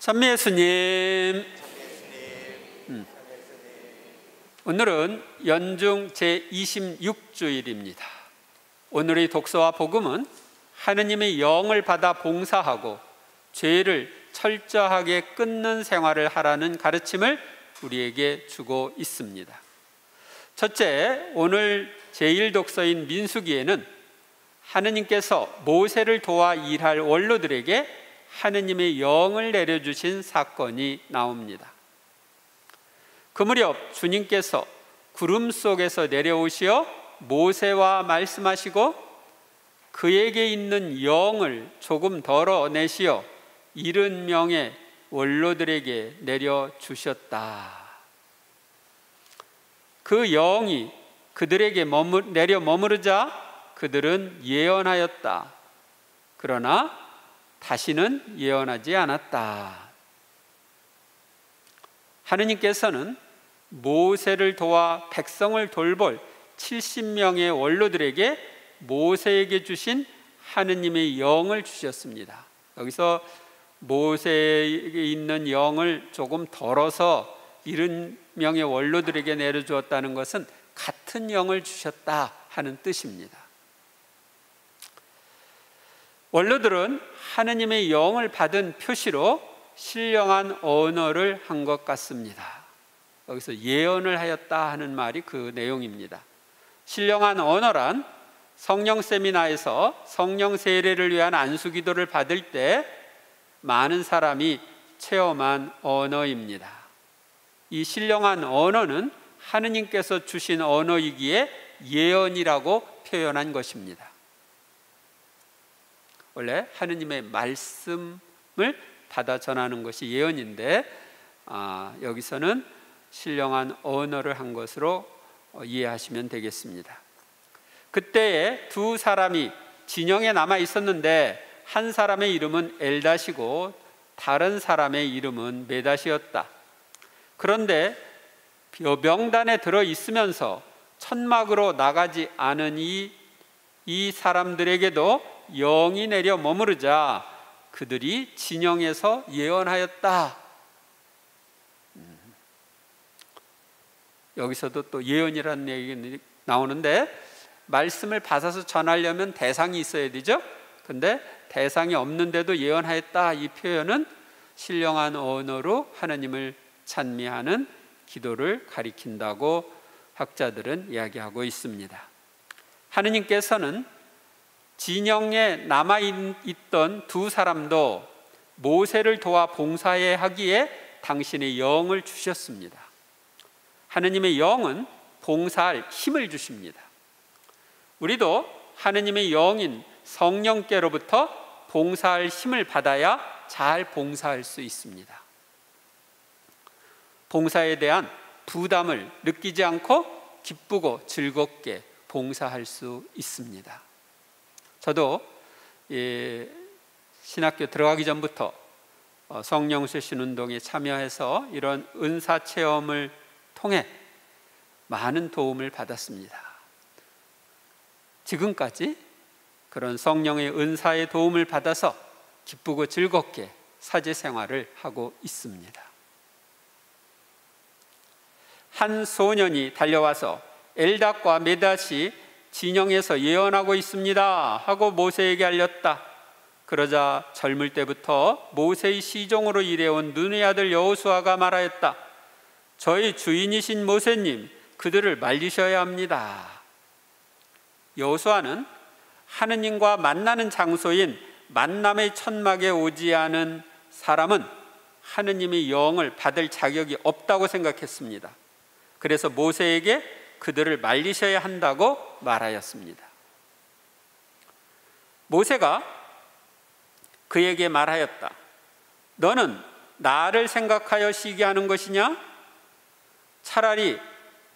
찬미 예수님. 오늘은 연중 제26주일입니다. 오늘의 독서와 복음은 하느님의 영을 받아 봉사하고 죄를 철저하게 끊는 생활을 하라는 가르침을 우리에게 주고 있습니다. 첫째, 오늘 제1독서인 민수기에는 하느님께서 모세를 도와 일할 원로들에게 하느님의 영을 내려주신 사건이 나옵니다. 그 무렵 주님께서 구름 속에서 내려오시어 모세와 말씀하시고 그에게 있는 영을 조금 덜어내시어 70명의 원로들에게 내려주셨다. 그 영이 그들에게 내려 머무르자 그들은 예언하였다. 그러나 다시는 예언하지 않았다. 하느님께서는 모세를 도와 백성을 돌볼 70명의 원로들에게 모세에게 주신 하느님의 영을 주셨습니다. 여기서 모세에게 있는 영을 조금 덜어서 70명의 원로들에게 내려주었다는 것은 같은 영을 주셨다 하는 뜻입니다. 원로들은 하느님의 영을 받은 표시로 신령한 언어를 한 것 같습니다. 여기서 예언을 하였다 하는 말이 그 내용입니다. 신령한 언어란 성령 세미나에서 성령 세례를 위한 안수기도를 받을 때 많은 사람이 체험한 언어입니다. 이 신령한 언어는 하느님께서 주신 언어이기에 예언이라고 표현한 것입니다. 원래 하느님의 말씀을 받아 전하는 것이 예언인데 여기서는 신령한 언어를 한 것으로 이해하시면 되겠습니다. 그때에 두 사람이 진영에 남아 있었는데 한 사람의 이름은 엘닷이고 다른 사람의 이름은 메닷이었다. 그런데 명단에 들어 있으면서 천막으로 나가지 않은 이 사람들에게도 영이 내려 머무르자 그들이 진영에서 예언하였다. 여기서도 또 예언이라는 얘기 나오는데 말씀을 받아서 전하려면 대상이 있어야 되죠. 근데 대상이 없는데도 예언하였다. 이 표현은 신령한 언어로 하나님을 찬미하는 기도를 가리킨다고 학자들은 이야기하고 있습니다. 하느님께서는 진영에 남아있던 두 사람도 모세를 도와 봉사해 하기에 당신의 영을 주셨습니다. 하느님의 영은 봉사할 힘을 주십니다. 우리도 하느님의 영인 성령께로부터 봉사할 힘을 받아야 잘 봉사할 수 있습니다. 봉사에 대한 부담을 느끼지 않고 기쁘고 즐겁게 봉사할 수 있습니다. 저도 신학교 들어가기 전부터 성령 쇄신 운동에 참여해서 이런 은사 체험을 통해 많은 도움을 받았습니다. 지금까지 그런 성령의 은사의 도움을 받아서 기쁘고 즐겁게 사제 생활을 하고 있습니다. 한 소년이 달려와서 엘닷과 메닷이 진영에서 예언하고 있습니다 하고 모세에게 알렸다. 그러자 젊을 때부터 모세의 시종으로 일해온 눈의 아들 여호수아가 말하였다. 저희 주인이신 모세님, 그들을 말리셔야 합니다. 여호수아는 하느님과 만나는 장소인 만남의 천막에 오지 않은 사람은 하느님의 영을 받을 자격이 없다고 생각했습니다. 그래서 모세에게 그들을 말리셔야 한다고 말하였습니다. 모세가 그에게 말하였다. 너는 나를 생각하여 시기하는 것이냐? 차라리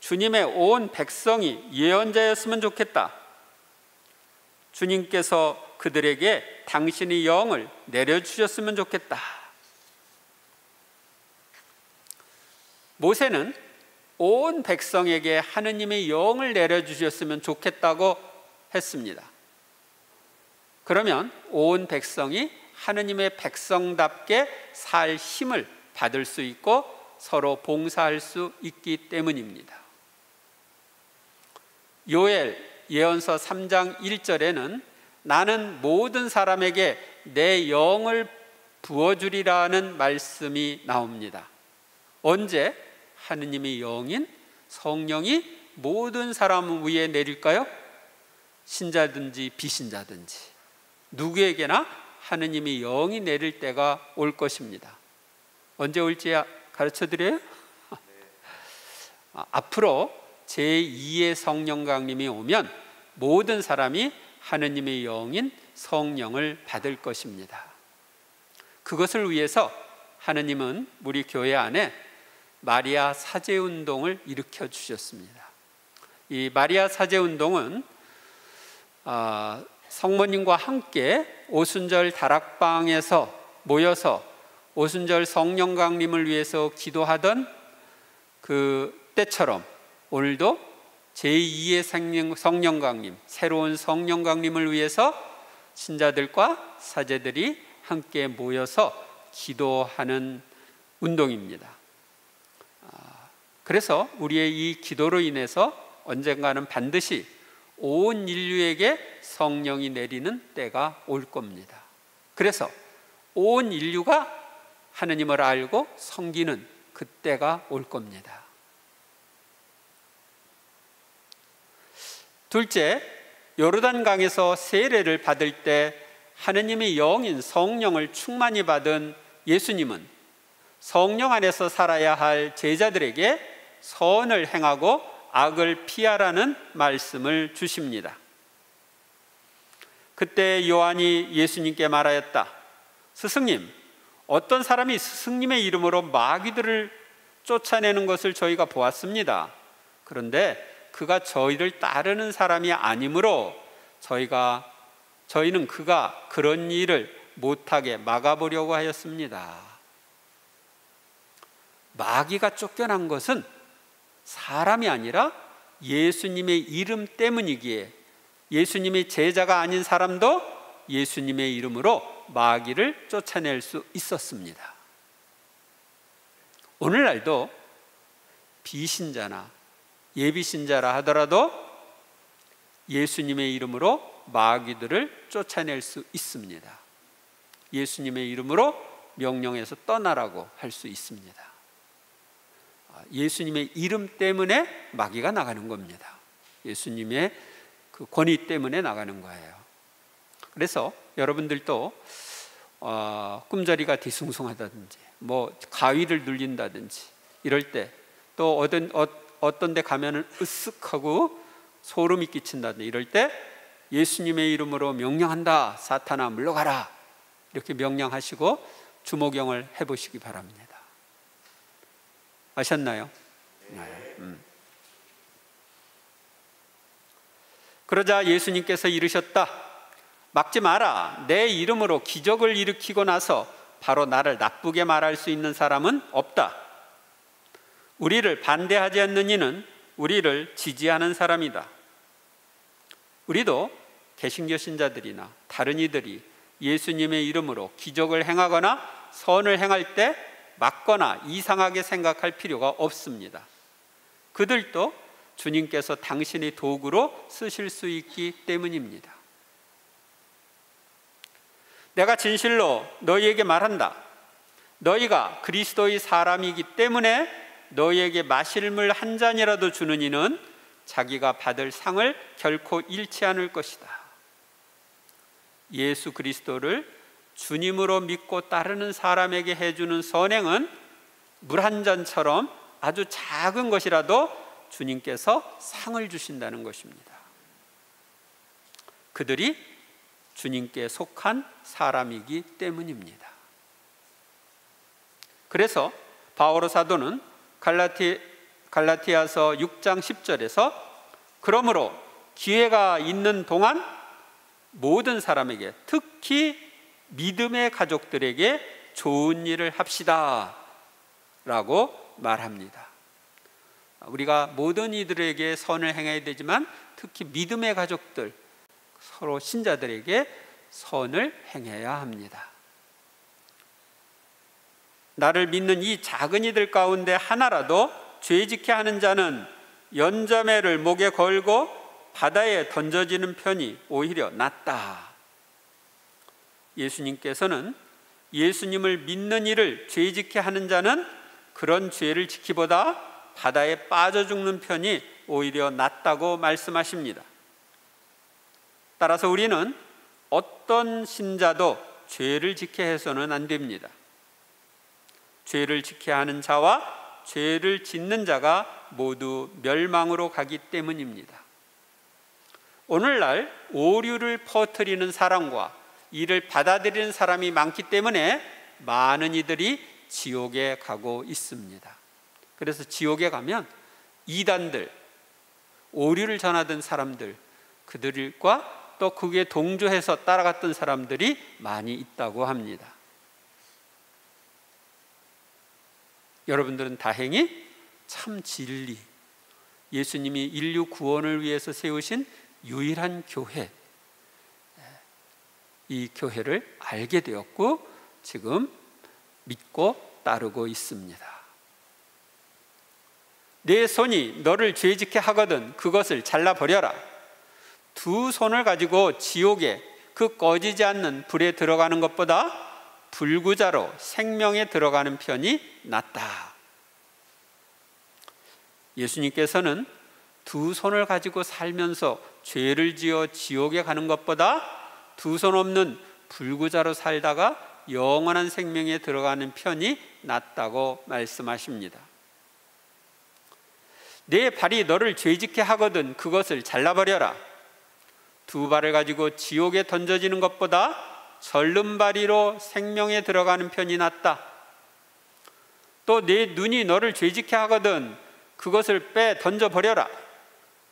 주님의 온 백성이 예언자였으면 좋겠다. 주님께서 그들에게 당신의 영을 내려주셨으면 좋겠다. 모세는 온 백성에게 하느님의 영을 내려주셨으면 좋겠다고 했습니다. 그러면 온 백성이 하느님의 백성답게 살 힘을 받을 수 있고 서로 봉사할 수 있기 때문입니다. 요엘 예언서 3장 1절에는 나는 모든 사람에게 내 영을 부어주리라는 말씀이 나옵니다. 언제 하느님의 영인 성령이 모든 사람 위에 내릴까요? 신자든지 비신자든지 누구에게나 하느님의 영이 내릴 때가 올 것입니다. 언제 올지 가르쳐드려요? 앞으로 제2의 성령 강림이 오면 모든 사람이 하느님의 영인 성령을 받을 것입니다. 그것을 위해서 하느님은 우리 교회 안에 마리아 사제운동을 일으켜 주셨습니다. 이 마리아 사제운동은 성모님과 함께 오순절 다락방에서 모여서 오순절 성령 강림을 위해서 기도하던 그 때처럼 오늘도 제2의 성령 강림, 새로운 성령 강림을 위해서 신자들과 사제들이 함께 모여서 기도하는 운동입니다. 그래서 우리의 이 기도로 인해서 언젠가는 반드시 온 인류에게 성령이 내리는 때가 올 겁니다. 그래서 온 인류가 하느님을 알고 섬기는 그때가 올 겁니다. 둘째, 요르단강에서 세례를 받을 때 하느님의 영인 성령을 충만히 받은 예수님은 성령 안에서 살아야 할 제자들에게 선을 행하고 악을 피하라는 말씀을 주십니다. 그때 요한이 예수님께 말하였다. 스승님, 어떤 사람이 스승님의 이름으로 마귀들을 쫓아내는 것을 저희가 보았습니다. 그런데 그가 저희를 따르는 사람이 아니므로 저희는 그가 그런 일을 못하게 막아보려고 하였습니다. 마귀가 쫓겨난 것은 사람이 아니라 예수님의 이름 때문이기에 예수님의 제자가 아닌 사람도 예수님의 이름으로 마귀를 쫓아낼 수 있었습니다. 오늘날도 비신자나 예비신자라 하더라도 예수님의 이름으로 마귀들을 쫓아낼 수 있습니다. 예수님의 이름으로 명령해서 떠나라고 할 수 있습니다. 예수님의 이름 때문에 마귀가 나가는 겁니다. 예수님의 그 권위 때문에 나가는 거예요. 그래서 여러분들도 꿈자리가 뒤숭숭하다든지 가위를 눌린다든지 이럴 때 또 어떤 데 가면은 으쓱하고 소름이 끼친다든지 이럴 때 예수님의 이름으로 명령한다. 사탄아 물러가라. 이렇게 명령하시고 주목경을 해보시기 바랍니다. 아셨나요? 네. 그러자 예수님께서 이르셨다. 막지 마라. 내 이름으로 기적을 일으키고 나서 바로 나를 나쁘게 말할 수 있는 사람은 없다. 우리를 반대하지 않는 이는 우리를 지지하는 사람이다. 우리도 개신교 신자들이나 다른 이들이 예수님의 이름으로 기적을 행하거나 선을 행할 때 막거나 이상하게 생각할 필요가 없습니다. 그들도 주님께서 당신의 도구로 쓰실 수 있기 때문입니다. 내가 진실로 너희에게 말한다. 너희가 그리스도의 사람이기 때문에 너희에게 마실 물 한 잔이라도 주는 이는 자기가 받을 상을 결코 잃지 않을 것이다. 예수 그리스도를 주님으로 믿고 따르는 사람에게 해주는 선행은 물 한 잔처럼 아주 작은 것이라도 주님께서 상을 주신다는 것입니다. 그들이 주님께 속한 사람이기 때문입니다. 그래서 바오로 사도는 갈라티아서 6장 10절에서 그러므로 기회가 있는 동안 모든 사람에게 특히 믿음의 가족들에게 좋은 일을 합시다 라고 말합니다. 우리가 모든 이들에게 선을 행해야 되지만 특히 믿음의 가족들, 서로 신자들에게 선을 행해야 합니다. 나를 믿는 이 작은 이들 가운데 하나라도 죄짓게 하는 자는 연자매를 목에 걸고 바다에 던져지는 편이 오히려 낫다. 예수님께서는 예수님을 믿는 이를 죄짓게 하는 자는 그런 죄를 지키보다 바다에 빠져 죽는 편이 오히려 낫다고 말씀하십니다. 따라서 우리는 어떤 신자도 죄를 지게 해서는 안 됩니다. 죄를 지게 하는 자와 죄를 짓는 자가 모두 멸망으로 가기 때문입니다. 오늘날 오류를 퍼뜨리는 사람과 이를 받아들이는 사람이 많기 때문에 많은 이들이 지옥에 가고 있습니다. 그래서 지옥에 가면 이단들, 오류를 전하던 사람들, 그들과 또 그게 동조해서 따라갔던 사람들이 많이 있다고 합니다. 여러분들은 다행히 참 진리, 예수님이 인류 구원을 위해서 세우신 유일한 교회, 이 교회를 알게 되었고 지금 믿고 따르고 있습니다. 내 손이 너를 죄짓게 하거든 그것을 잘라버려라. 두 손을 가지고 지옥에 그 꺼지지 않는 불에 들어가는 것보다 불구자로 생명에 들어가는 편이 낫다. 예수님께서는 두 손을 가지고 살면서 죄를 지어 지옥에 가는 것보다 두 손 없는 불구자로 살다가 영원한 생명에 들어가는 편이 낫다고 말씀하십니다. 내 발이 너를 죄짓게 하거든 그것을 잘라버려라. 두 발을 가지고 지옥에 던져지는 것보다 절름발이로 생명에 들어가는 편이 낫다. 또 내 눈이 너를 죄짓게 하거든 그것을 빼 던져버려라.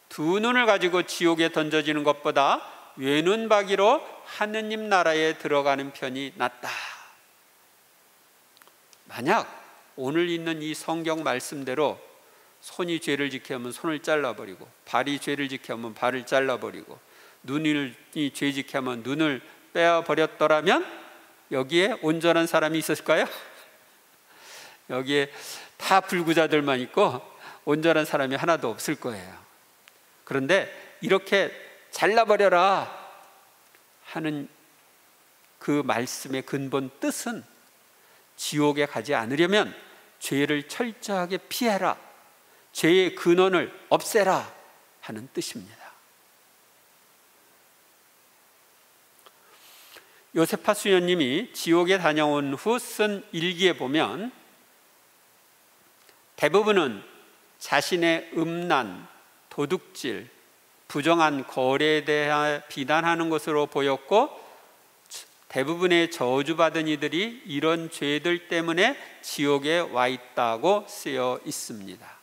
두 눈을 가지고 지옥에 던져지는 것보다 외눈박이로 하느님 나라에 들어가는 편이 낫다. 만약 오늘 있는 이 성경 말씀대로 손이 죄를 지게 하면 손을 잘라버리고, 발이 죄를 지게 하면 발을 잘라버리고, 눈이 죄 지게 하면 눈을 빼어버렸더라면 여기에 온전한 사람이 있었을까요? 여기에 다 불구자들만 있고 온전한 사람이 하나도 없을 거예요. 그런데 이렇게 잘라버려라 하는 그 말씀의 근본 뜻은 지옥에 가지 않으려면 죄를 철저하게 피해라, 죄의 근원을 없애라 하는 뜻입니다. 요세파 수녀님이 지옥에 다녀온 후 쓴 일기에 보면 대부분은 자신의 음란, 도둑질, 부정한 거래에 대해 비난하는 것으로 보였고, 대부분의 저주받은 이들이 이런 죄들 때문에 지옥에 와 있다고 쓰여 있습니다.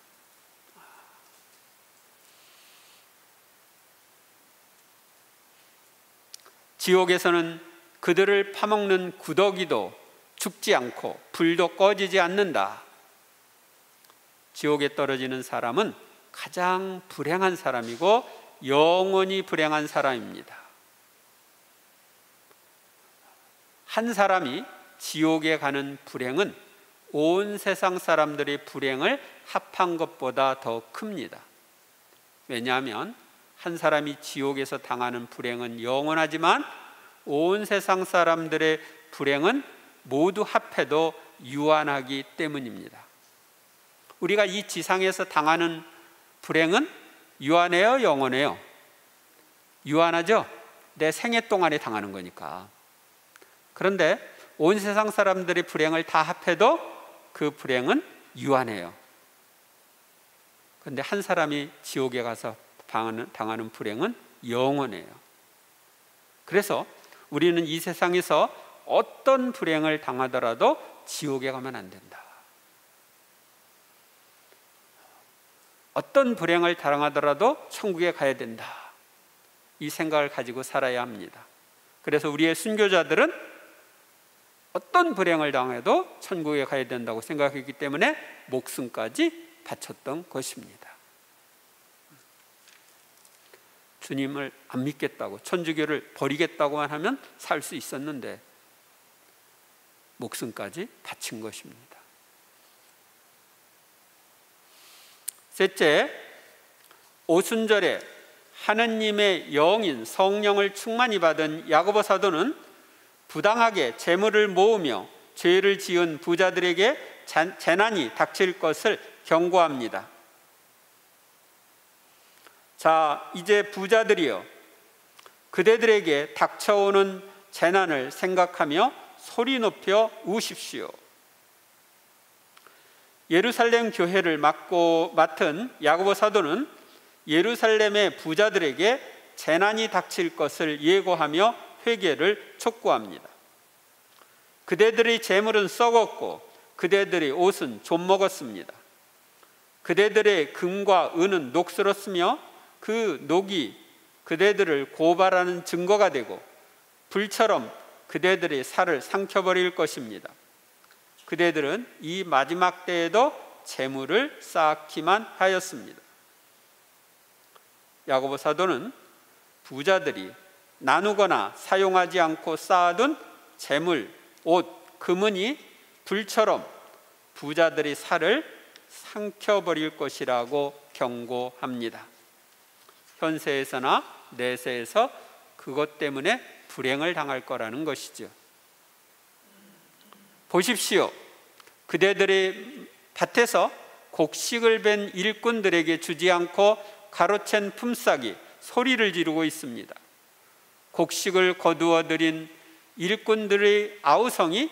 지옥에서는 그들을 파먹는 구더기도 죽지 않고 불도 꺼지지 않는다. 지옥에 떨어지는 사람은 가장 불행한 사람이고 영원히 불행한 사람입니다. 한 사람이 지옥에 가는 불행은 온 세상 사람들의 불행을 합한 것보다 더 큽니다. 왜냐하면 한 사람이 지옥에서 당하는 불행은 영원하지만 온 세상 사람들의 불행은 모두 합해도 유한하기 때문입니다. 우리가 이 지상에서 당하는 불행은 유한해요, 영원해요? 유한하죠? 내 생애 동안에 당하는 거니까. 그런데 온 세상 사람들의 불행을 다 합해도 그 불행은 유한해요. 그런데 한 사람이 지옥에 가서 당하는 불행은 영원해요. 그래서 우리는 이 세상에서 어떤 불행을 당하더라도 지옥에 가면 안 된다. 어떤 불행을 당하더라도 천국에 가야 된다. 이 생각을 가지고 살아야 합니다. 그래서 우리의 순교자들은 어떤 불행을 당해도 천국에 가야 된다고 생각했기 때문에 목숨까지 바쳤던 것입니다. 주님을 안 믿겠다고, 천주교를 버리겠다고만 하면 살 수 있었는데 목숨까지 바친 것입니다. 셋째, 오순절에 하느님의 영인 성령을 충만히 받은 야고보 사도는 부당하게 재물을 모으며 죄를 지은 부자들에게 재난이 닥칠 것을 경고합니다. 자, 이제 부자들이여, 그대들에게 닥쳐오는 재난을 생각하며 소리 높여 우십시오. 예루살렘 교회를 맡은 야고보 사도는 예루살렘의 부자들에게 재난이 닥칠 것을 예고하며 회개를 촉구합니다. 그대들의 재물은 썩었고 그대들의 옷은 좀먹었습니다. 그대들의 금과 은은 녹슬었으며 그 녹이 그대들을 고발하는 증거가 되고 불처럼 그대들의 살을 삼켜버릴 것입니다. 그대들은 이 마지막 때에도 재물을 쌓기만 하였습니다. 야고보 사도는 부자들이 나누거나 사용하지 않고 쌓아둔 재물, 옷, 금은이 불처럼 부자들의 살을 삼켜버릴 것이라고 경고합니다. 현세에서나 내세에서 그것 때문에 불행을 당할 거라는 것이죠. 보십시오. 그대들의 밭에서 곡식을 벤 일꾼들에게 주지 않고 가로챈 품삯이 소리를 지르고 있습니다. 곡식을 거두어 들인 일꾼들의 아우성이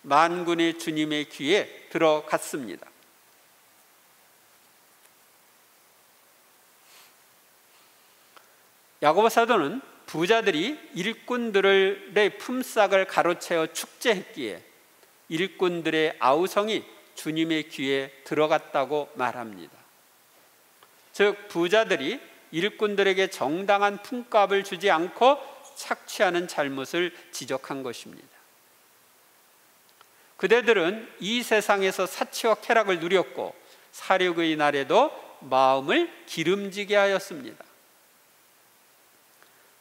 만군의 주님의 귀에 들어갔습니다. 야고보 사도는 부자들이 일꾼들의 품삯을 가로채어 축제했기에 일꾼들의 아우성이 주님의 귀에 들어갔다고 말합니다. 즉, 부자들이 일꾼들에게 정당한 품값을 주지 않고 착취하는 잘못을 지적한 것입니다. 그대들은 이 세상에서 사치와 쾌락을 누렸고 사륙의 날에도 마음을 기름지게 하였습니다.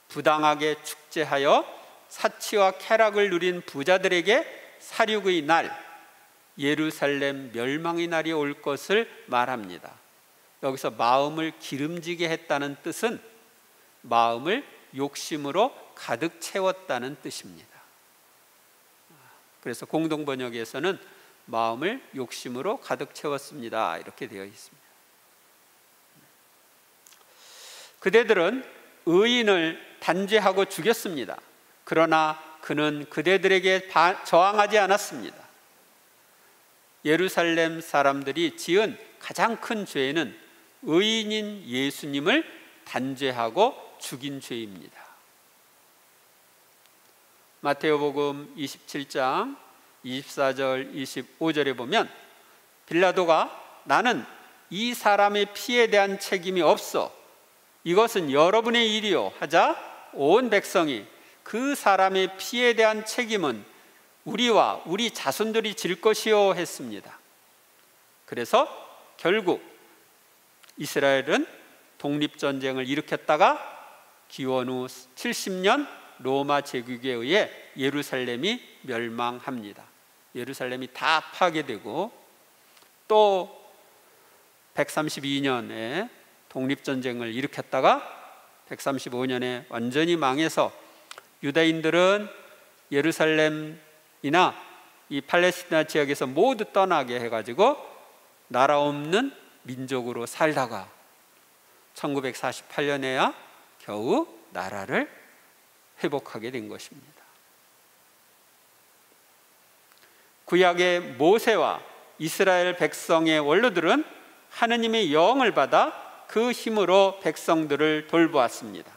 부당하게 축제하여 사치와 쾌락을 누린 부자들에게 사륙의 날, 예루살렘 멸망의 날이 올 것을 말합니다. 여기서 마음을 기름지게 했다는 뜻은 마음을 욕심으로 가득 채웠다는 뜻입니다. 그래서 공동번역에서는 마음을 욕심으로 가득 채웠습니다, 이렇게 되어 있습니다. 그대들은 의인을 단죄하고 죽였습니다. 그러나 그는 그대들에게 저항하지 않았습니다. 예루살렘 사람들이 지은 가장 큰 죄는 의인인 예수님을 단죄하고 죽인 죄입니다. 마태오복음 27장 24절 25절에 보면 빌라도가 나는 이 사람의 피에 대한 책임이 없어, 이것은 여러분의 일이요 하자 온 백성이 그 사람의 피에 대한 책임은 우리와 우리 자손들이 질 것이요 했습니다. 그래서 결국 이스라엘은 독립전쟁을 일으켰다가 기원 후 70년 로마 제국에 의해 예루살렘이 멸망합니다. 예루살렘이 다 파괴되고 또 132년에 독립전쟁을 일으켰다가 135년에 완전히 망해서 유대인들은 예루살렘이나 이 팔레스티나 지역에서 모두 떠나게 해가지고 나라 없는 민족으로 살다가 1948년에야 겨우 나라를 회복하게 된 것입니다. 구약의 모세와 이스라엘 백성의 원로들은 하느님의 영을 받아 그 힘으로 백성들을 돌보았습니다.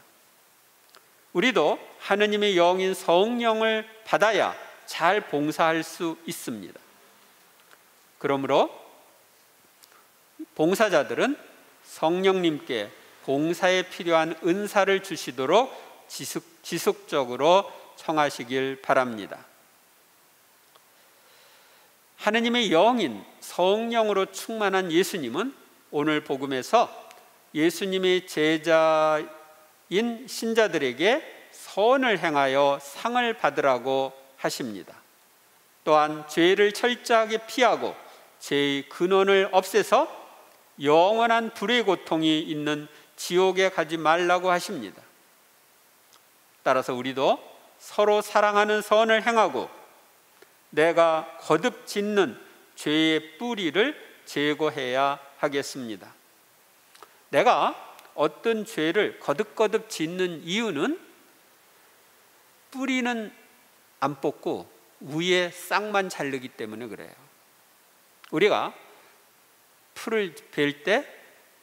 우리도 하느님의 영인 성령을 받아야 잘 봉사할 수 있습니다. 그러므로 봉사자들은 성령님께 봉사에 필요한 은사를 주시도록 지속적으로 청하시길 바랍니다. 하느님의 영인 성령으로 충만한 예수님은 오늘 복음에서 예수님의 제자인 신자들에게 선을 행하여 상을 받으라고 하십니다. 또한 죄를 철저하게 피하고 죄의 근원을 없애서 영원한 불의 고통이 있는 지옥에 가지 말라고 하십니다. 따라서 우리도 서로 사랑하는 선을 행하고 내가 거듭 짓는 죄의 뿌리를 제거해야 하겠습니다. 내가 어떤 죄를 거듭거듭 짓는 이유는 뿌리는 안 뽑고 위에 싹만 자르기 때문에 그래요. 우리가 풀을 벨 때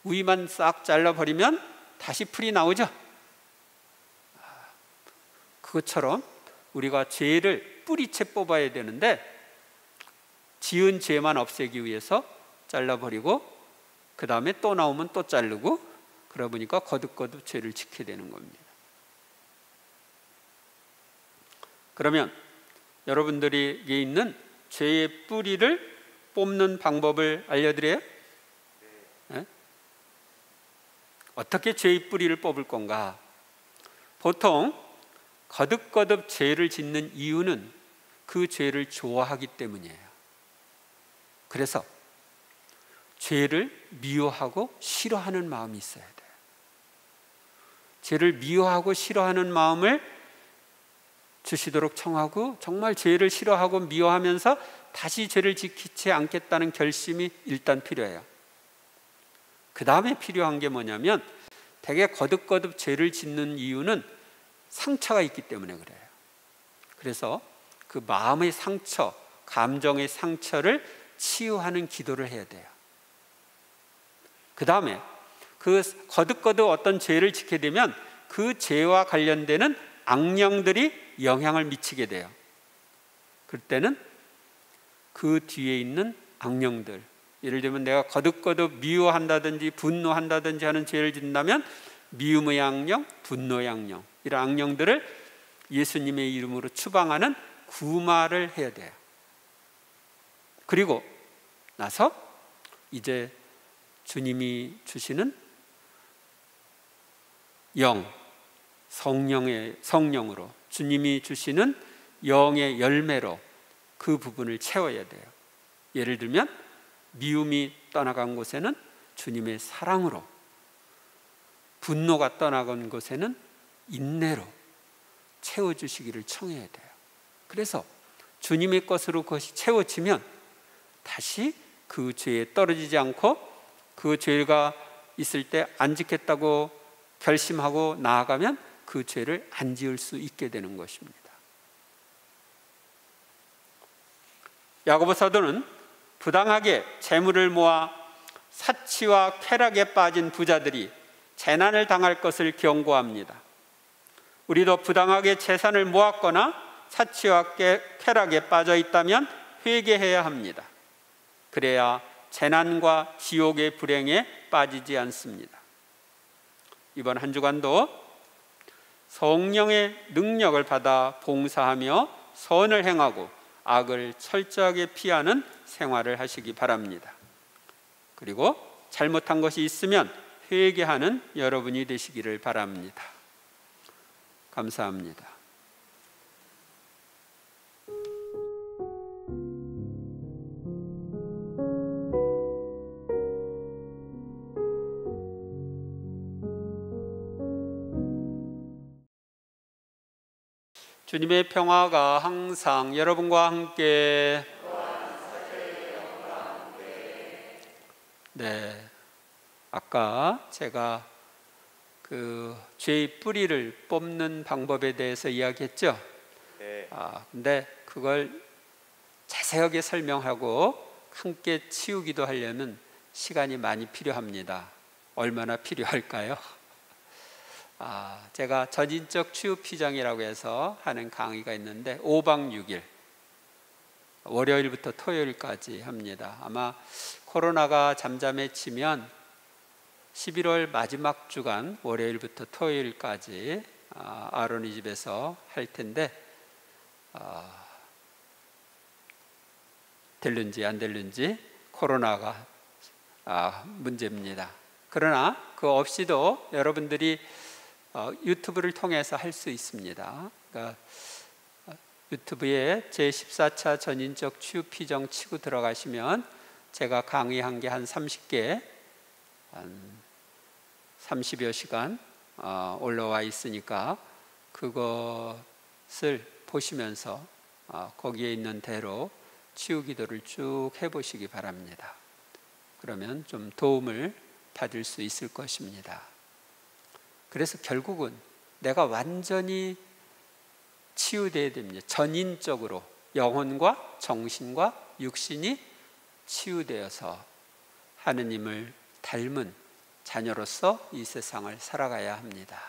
위만 싹 잘라버리면 다시 풀이 나오죠. 그것처럼 우리가 죄를 뿌리채 뽑아야 되는데 지은 죄만 없애기 위해서 잘라버리고 그 다음에 또 나오면 또 자르고 그러다 보니까 거듭거듭 죄를 짓게 되는 겁니다. 그러면 여러분들에게 있는 죄의 뿌리를 뽑는 방법을 알려드려요? 네? 어떻게 죄의 뿌리를 뽑을 건가? 보통 거듭거듭 죄를 짓는 이유는 그 죄를 좋아하기 때문이에요. 그래서 죄를 미워하고 싫어하는 마음이 있어야 돼요. 죄를 미워하고 싫어하는 마음을 주시도록 청하고 정말 죄를 싫어하고 미워하면서 다시 죄를 지키지 않겠다는 결심이 일단 필요해요. 그 다음에 필요한 게 뭐냐면 되게 거듭거듭 죄를 짓는 이유는 상처가 있기 때문에 그래요. 그래서 그 마음의 상처, 감정의 상처를 치유하는 기도를 해야 돼요. 그 다음에 그 거듭거듭 어떤 죄를 짓게 되면 그 죄와 관련되는 악령들이 영향을 미치게 돼요. 그럴 때는 그 뒤에 있는 악령들, 예를 들면 내가 거듭거듭 미워한다든지 분노한다든지 하는 죄를 짓는다면 미움의 악령, 분노의 악령, 이런 악령들을 예수님의 이름으로 추방하는 구마를 해야 돼요. 그리고 나서 이제 주님이 주시는 영, 성령으로 주님이 주시는 영의 열매로 그 부분을 채워야 돼요. 예를 들면 미움이 떠나간 곳에는 주님의 사랑으로, 분노가 떠나간 곳에는 인내로 채워주시기를 청해야 돼요. 그래서 주님의 것으로 그것이 채워지면 다시 그 죄에 떨어지지 않고 그 죄가 있을 때 안 짓겠다고 결심하고 나아가면 그 죄를 안 지을 수 있게 되는 것입니다. 야고보 사도는 부당하게 재물을 모아 사치와 쾌락에 빠진 부자들이 재난을 당할 것을 경고합니다. 우리도 부당하게 재산을 모았거나 사치와 쾌락에 빠져 있다면 회개해야 합니다. 그래야 재난과 지옥의 불행에 빠지지 않습니다. 이번 한 주간도 성령의 능력을 받아 봉사하며 선을 행하고 악을 철저하게 피하는 생활을 하시기 바랍니다. 그리고 잘못한 것이 있으면 회개하는 여러분이 되시기를 바랍니다. 감사합니다. 주님의 평화가 항상 여러분과 함께. 네, 아까 제가 그 죄의 뿌리를 뽑는 방법에 대해서 이야기했죠. 네. 근데 그걸 자세하게 설명하고 함께 치우기도 하려면 시간이 많이 필요합니다. 얼마나 필요할까요? 제가 전인적 치유 피정이라고 해서 하는 강의가 있는데 5박 6일 월요일부터 토요일까지 합니다. 아마 코로나가 잠잠해지면 11월 마지막 주간 월요일부터 토요일까지 아론이 집에서 할 텐데 될는지 안 될는지 코로나가 문제입니다. 그러나 그 없이도 여러분들이 유튜브를 통해서 할 수 있습니다. 그러니까 유튜브에 제14차 전인적 치유 피정 치고 들어가시면 제가 강의한 게 한 30개 한 30여 시간 올라와 있으니까 그것을 보시면서 거기에 있는 대로 치유 기도를 쭉 해보시기 바랍니다. 그러면 좀 도움을 받을 수 있을 것입니다. 그래서 결국은 내가 완전히 치유되어야 됩니다. 전인적으로 영혼과 정신과 육신이 치유되어서 하느님을 닮은 자녀로서 이 세상을 살아가야 합니다.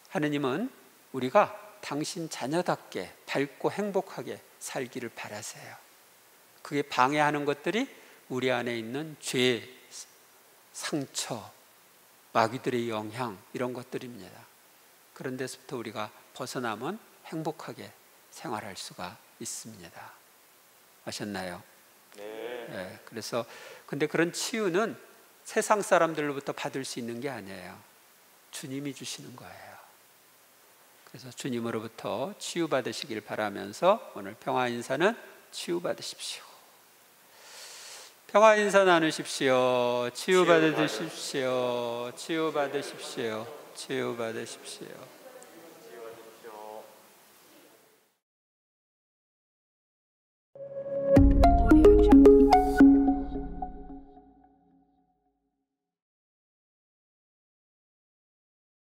하느님은 우리가 당신 자녀답게 밝고 행복하게 살기를 바라세요. 그게 방해하는 것들이 우리 안에 있는 죄, 상처, 마귀들의 영향 이런 것들입니다. 그런 데서부터 우리가 벗어나면 행복하게 생활할 수가 있습니다. 아셨나요? 네. 그래서 근데 그런 치유는 세상 사람들로부터 받을 수 있는 게 아니에요. 주님이 주시는 거예요. 그래서 주님으로부터 치유받으시길 바라면서 오늘 평화 인사는 치유받으십시오. 평화 인사 나누십시오. 치유받으십시오. 치유받으십시오. 치유받으십시오.